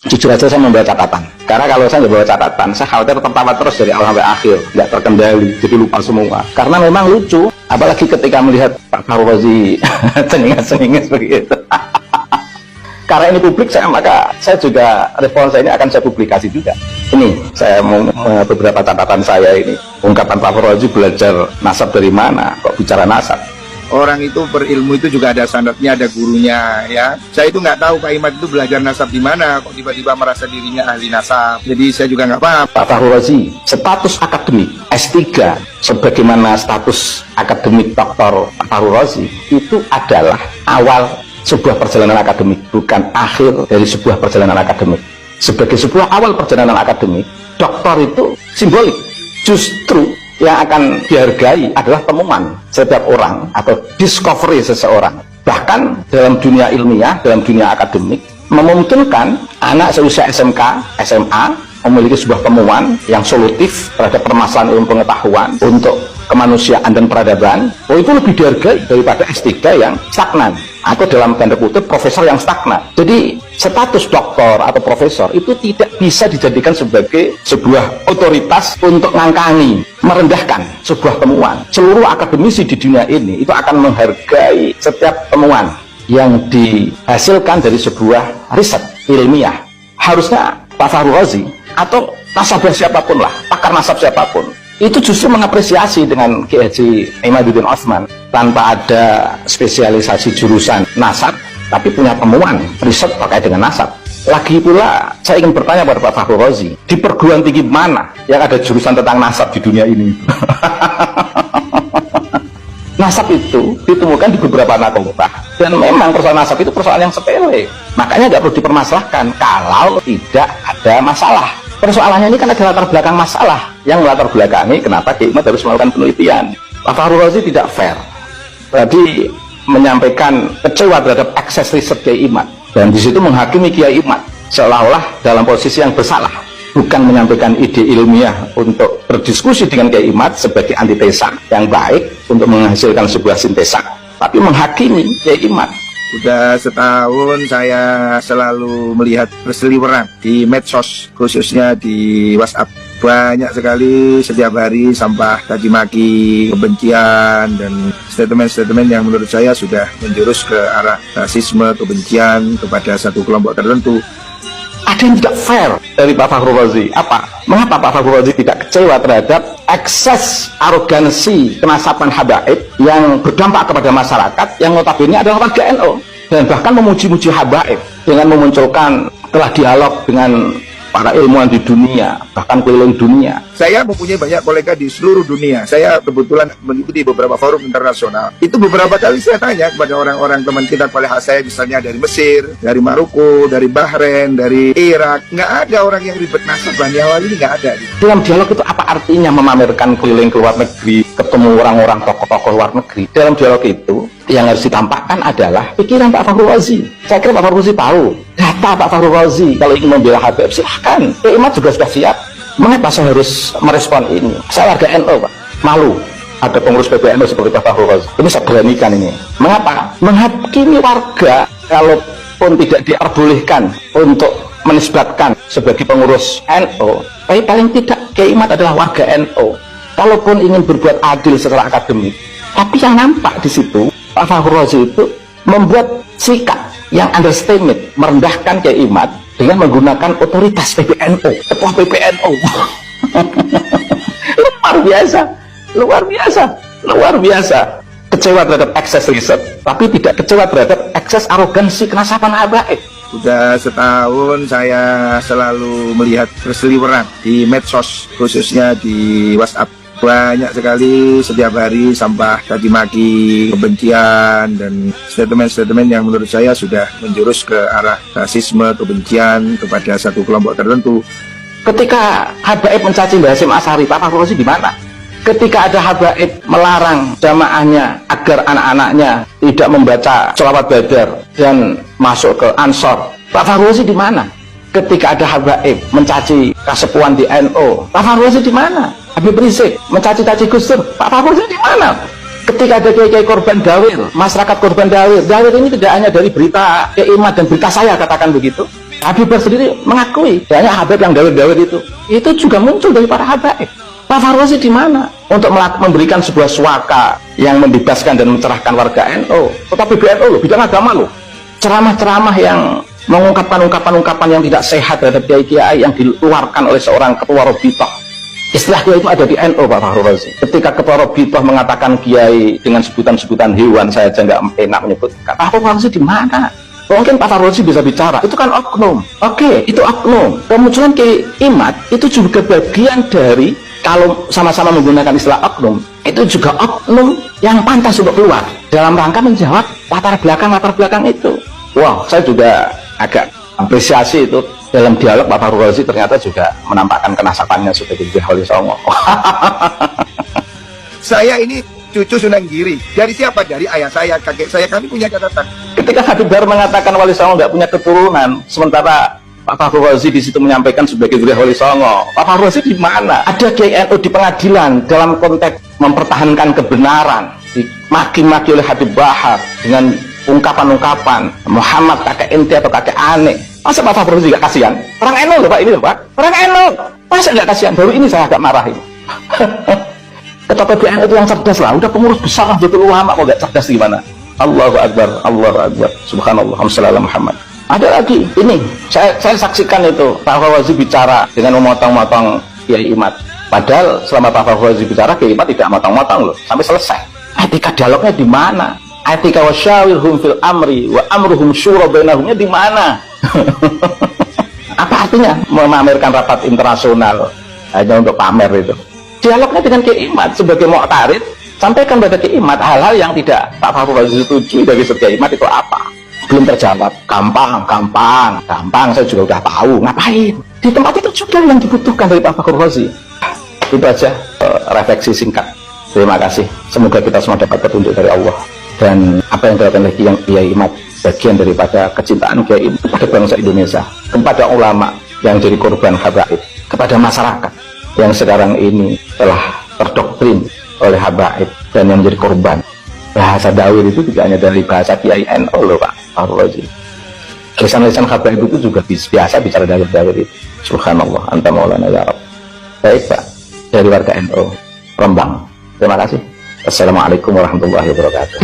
Jujur aja saya membawa catatan. Karena kalau saya nggak bawa catatan, saya khawatir tertawa terus dari awal sampai akhir, nggak terkendali, jadi lupa semua. Karena memang lucu, apalagi ketika melihat Pak Fahru Razi cengenges-cengenges begitu. Karena ini publik, maka saya juga respon saya ini akan saya publikasi juga. Ini saya mau beberapa catatan saya ini. Ungkapan Pak Fahru Razi belajar nasab dari mana? Kok bicara nasab? Orang itu berilmu itu juga ada standarnya, ada gurunya, ya. Saya itu nggak tahu Pak Imad itu belajar nasab di mana, kok tiba-tiba merasa dirinya ahli nasab. Jadi saya juga nggak paham. Pak Fahru Razi, status akademik S3, sebagaimana status akademik Dr. Pak Fahru Razi, itu adalah awal sebuah perjalanan akademik, bukan akhir dari sebuah perjalanan akademik. Sebagai sebuah awal perjalanan akademik, doktor itu simbolik. Justru yang akan dihargai adalah temuan setiap orang atau discovery seseorang. Bahkan dalam dunia ilmiah, dalam dunia akademik, memungkinkan anak seusia SMK, SMA memiliki sebuah temuan yang solutif terhadap permasalahan ilmu pengetahuan untuk kemanusiaan dan peradaban. Oh, itu lebih dihargai daripada S3 yang stagnan, atau dalam tanda kutip profesor yang stagnan. Jadi status doktor atau profesor itu tidak bisa dijadikan sebagai sebuah otoritas untuk ngangkangi, merendahkan sebuah temuan. Seluruh akademisi di dunia ini itu akan menghargai setiap temuan yang dihasilkan dari sebuah riset ilmiah. Harusnya Pak Fahru Razi atau nasabah siapapun lah, pakar nasab siapapun, itu justru mengapresiasi dengan Kiai Haji Imaduddin Otsman tanpa ada spesialisasi jurusan nasab, tapi punya temuan riset terkait dengan nasab. Lagi pula saya ingin bertanya pada Pak Fahru Razi, di perguruan tinggi mana yang ada jurusan tentang nasab di dunia ini? Nasab itu ditemukan di beberapa fakultas, dan memang persoalan nasab itu persoalan yang sepele, makanya nggak perlu dipermasalahkan kalau tidak ada masalah. Persoalannya ini kan ada latar belakang masalah yang melatar belakangi kenapa Kiai Imad harus melakukan penelitian. Pak Fahru Razi tidak fair. Tadi menyampaikan kecewa terhadap akses riset Kiai Imad, dan di situ menghakimi Kiai Imad seolah-olah dalam posisi yang bersalah, bukan menyampaikan ide ilmiah untuk berdiskusi dengan Kiai Imad sebagai antitesa yang baik untuk menghasilkan sebuah sintesa, tapi menghakimi Kiai Imad. Udah setahun saya selalu melihat berseliweran di medsos, khususnya di WhatsApp. Banyak sekali setiap hari sampah caci maki, kebencian, dan statement-statement yang menurut saya sudah menjurus ke arah rasisme, kebencian kepada satu kelompok tertentu. Ada yang tidak fair dari Pak Fahru Razi. Apa? Mengapa Pak Fahru Razi tidak kecewa terhadap ekses arogansi kenasaban habaib yang berdampak kepada masyarakat yang notabene adalah warga NU, dan bahkan memuji-muji habaib dengan memunculkan telah dialog dengan para ilmuwan di dunia, bahkan keliling dunia. Saya mempunyai banyak kolega di seluruh dunia. Saya kebetulan mengikuti beberapa forum internasional. Itu beberapa kali saya tanya kepada orang-orang teman kita, kolega saya misalnya dari Mesir, dari Maroko, dari Bahrain, dari Irak. Nggak ada orang yang ribet nasab Bani Awal ini, nggak ada. Dalam dialog itu apa artinya memamerkan keliling ke luar negeri, ketemu orang-orang tokoh-tokoh luar negeri? Dalam dialog itu yang harus ditampakkan adalah pikiran Pak Fahru Razi. Saya kira Pak Fahru Razi tahu data Pak Fahru Razi. Kalau ingin membela Habib, silahkan. Imad juga sudah siap. Mengapa saya harus merespon ini? Saya warga NU, Pak. Malu ada pengurus PBNU seperti Pak Fahru Razi. Ini saya beranikan ini. Mengapa? Menghakimi warga kalaupun tidak diperbolehkan untuk menisbatkan sebagai pengurus NU, tapi paling tidak Kiai Imad adalah warga NU. Kalaupun ingin berbuat adil secara akademik, tapi yang nampak di situ Pak Fahru Razi itu membuat sikap yang understatement, merendahkan Kiai Imad dengan menggunakan otoritas PBNU, ketua PBNU. Luar biasa, luar biasa, luar biasa. Kecewa terhadap akses riset, tapi tidak kecewa terhadap akses arogansi kenasaban habaib. Sudah setahun saya selalu melihat berseliweran di medsos, khususnya di WhatsApp. Banyak sekali setiap hari sampah caci maki, kebencian, dan statement-statement yang menurut saya sudah menjurus ke arah rasisme, kebencian kepada satu kelompok tertentu. Ketika habaib mencaci Mbah Hasyim Asy'ari, Pak Fahru Razi di mana? Ketika ada habaib melarang jamaahnya agar anak-anaknya tidak membaca sholawat badar dan masuk ke Ansor, Pak Fahru Razi di mana? Ketika ada habaib mencaci kasepuan di NU, Pak Fahru Razi di mana? Habib Rizik mencaci-caci Gus Dur, Pak Fahru Razi di mana? Ketika ada kiai-kiai korban dalil, masyarakat korban dalil ini tidak hanya dari berita Kiai Imad dan berita saya, katakan begitu, Habib Bahar sendiri mengakui banyak Habib yang dawet-dawet itu juga muncul dari para Habaib. Pak Fahru Razi di mana untuk memberikan sebuah suaka yang membebaskan dan mencerahkan warga NU, tetapi BNU loh, bidang agama loh, ceramah-ceramah yang mengungkapkan ungkapan-ungkapan yang tidak sehat terhadap kiai-kiai yang dikeluarkan oleh seorang ketua Robitoh. Istilah kiai itu ada di NU, Pak Fahru Razi. Ketika ketua Robitoh mengatakan kiai dengan sebutan-sebutan hewan, saya aja nggak enak menyebut. Pak Fahru Razi di mana? Mungkin Pak Fahru Razi bisa bicara, itu kan oknum. Oke, itu oknum. Kemunculan Kiai Imad itu juga bagian dari, kalau sama-sama menggunakan istilah oknum, itu juga oknum yang pantas untuk keluar dalam rangka menjawab latar belakang itu. Wow, saya juga agak apresiasi itu dalam dialog Pak Fahru Razi ternyata juga menampakkan kenasapannya sebagai Kiai Wali Songo. Saya ini cucu Sunan Giri. Dari siapa? Dari ayah saya, kakek saya. Kami punya catatan. Ketika Habib Bahar mengatakan Wali Songo nggak punya keturunan, sementara Pak Fahru Razi di situ menyampaikan sebagai Kiai Wali Songo. Pak Fahru Razi di mana? Ada Kiai NU di pengadilan dalam konteks mempertahankan kebenaran, dimaki-maki oleh Habib Bahar dengan ungkapan-ungkapan Muhammad kakek ente atau kakek aneh. Masa Pak Fahru Razi nggak kasihan? Orang NU loh Pak, ini loh Pak. Orang NU. Masa nggak kasihan? Baru ini saya agak marahin. Ketua PBNU itu yang cerdas lah, udah pengurus besar lah, betul ulama, kok gak cerdas gimana? Allahu Akbar, Allahu Akbar, Subhanallah, Alhamdulillah Muhammad. Ada lagi, ini, saya saksikan itu, Pak Fahru Razi bicara dengan memotong-motong Kiai Imad. Padahal selama Pak Fahru Razi bicara, Kiai Imad tidak motong-motong loh, sampai selesai. Etika dialognya di mana? Etika wasyawirhum fil amri, wa amruhum syura bainahumnya di mana? Apa artinya memamerkan rapat internasional hanya untuk pamer itu? Dialognya dengan Kiai Imad sebagai mu'tarid, sampaikan pada Kiai Imad hal-hal yang tidak Pak Fahru Razi setuju dari Kiai Imad itu apa? Belum terjawab. Gampang, saya juga udah tahu. Ngapain? Di tempat itu juga yang dibutuhkan dari Pak Fahru Razi. Itu aja refleksi singkat. Terima kasih. Semoga kita semua dapat petunjuk dari Allah, dan apa yang dilakukan oleh Kiai Imad bagian daripada kecintaan Kiai Imad kepada bangsa Indonesia, kepada ulama yang jadi korban habaib, kepada masyarakat yang sekarang ini telah terdoktrin oleh habaib dan yang menjadi korban. Bahasa dawir itu tidak hanya dari bahasa Kiai NU loh Pak Fahru Razi. Lisan-lisan habaib itu juga biasa bicara dawir itu. Subhanallah, anta maulana ya Rabb. Baik Pak, dari warga NU Rembang. Terima kasih. Assalamualaikum warahmatullahi wabarakatuh.